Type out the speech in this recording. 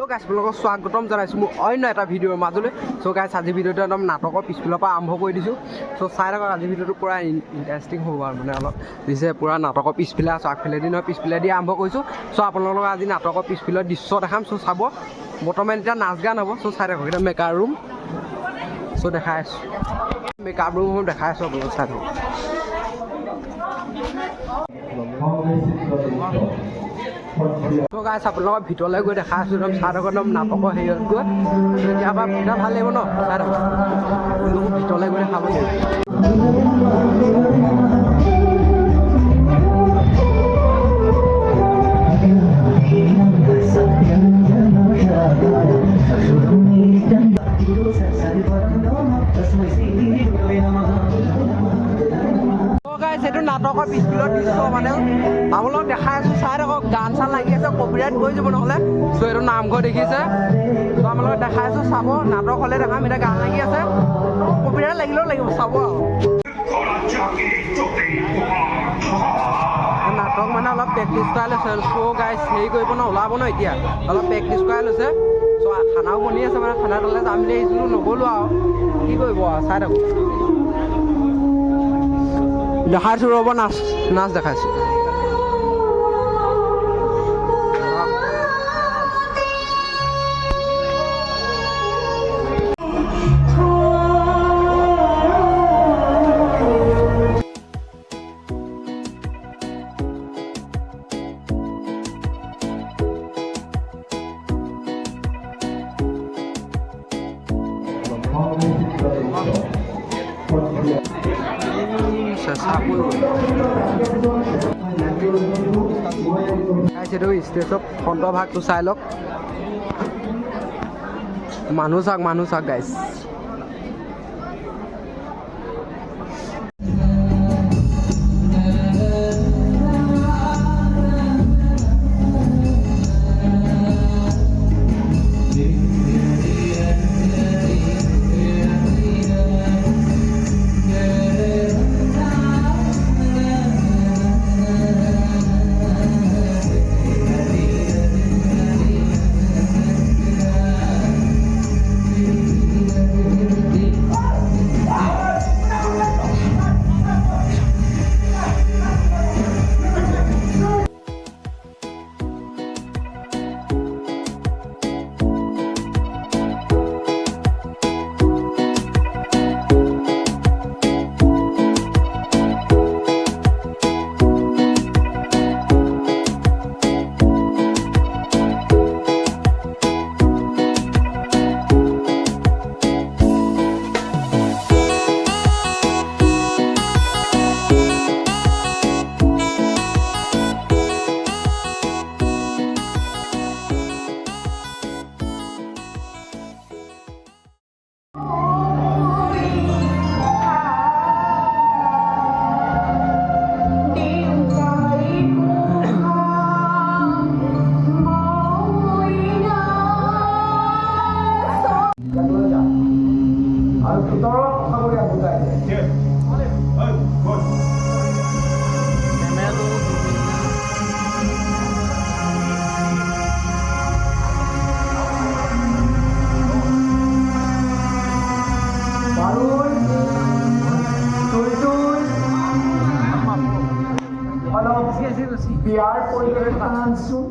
Hello' গাইছ আপোনালোকক স্বাগতম জনাইছোঁ মোৰ অন্য এটা ভিডিঅ'ৰ মাজলৈ। চ' গাইছ আজি ভিডিঅ'টো একদম নাটকৰ পিছফালৰ পৰা আৰম্ভ কৰি দিছোঁ। চ' চাই থাকক আজি ভিডিঅ'টো পূৰা ইণ্টাৰেষ্টিং হ'ব আৰু মানে অলপ দিছে পূৰা নাটকৰ পিছফালে আছোঁ, আগফালেদি নহয় পিছফালেদি আৰম্ভ কৰিছোঁ। চ' আপোনালোকক আজি নাটকৰ পিছফালৰ দৃশ্য দেখাম। চ' চাব বৰ্তমান এতিয়া নাচ গান হ'ব। চ' চাই থাকক এতিয়া মেকআপ ৰুম। চ' দেখাই আছোঁ মেকআপ ৰুম দেখাই আছোঁ আপোনালোকক চাই থাকক। ত' গাইছ আপোনালোকৰ ভিতৰলৈ গৈ দেখাই আছোঁ একদম চাই থাকক একদম নাটকৰ হেৰিয়ত গৈ কেতিয়াবা ভিতৰত ভাল লাগিব ন চাই থাকক ভিতৰলৈ গৈ দেখাব লাগিব। সেইটো নাটকৰ পিছফালৰ দৃশ্য মানে আপোনালোকক দেখাই আছোঁ চাই থাকক। গান চান লাগি আছে কপিৰাইট কৰি যাব নহ'লে। চ' এইটো নামঘৰ দেখিছে। চ' আপোনালোকক দেখাই আছোঁ চাব নাটক হ'লে দেখাম। এতিয়া গান লাগি আছে কপিৰাইট লাগিলেও লাগিব চাব আৰু নাটক মানে অলপ প্ৰেক্টিচ কৰাই লৈছে। চ' গাইছ হেৰি কৰিব ন ওলাব ন এতিয়া অলপ প্ৰেক্টিচ কৰাই লৈছে। চ' খানাও বনি আছে মানে খানাটোলৈ যাম বুলি আহিছিলোঁ নগ'লোঁ আৰু কি কৰিব আৰু চাই থাকক। দেখাইছোঁ ৰ'ব নাচ দেখাইছোঁ। সেইটো ষ্টেজৰ ফ্ৰণ্টৰ ভাগটো চাই লওক। মানুহ চাওক গাইছ। বিয়াৰ পৰিৱেশন আনছোঁ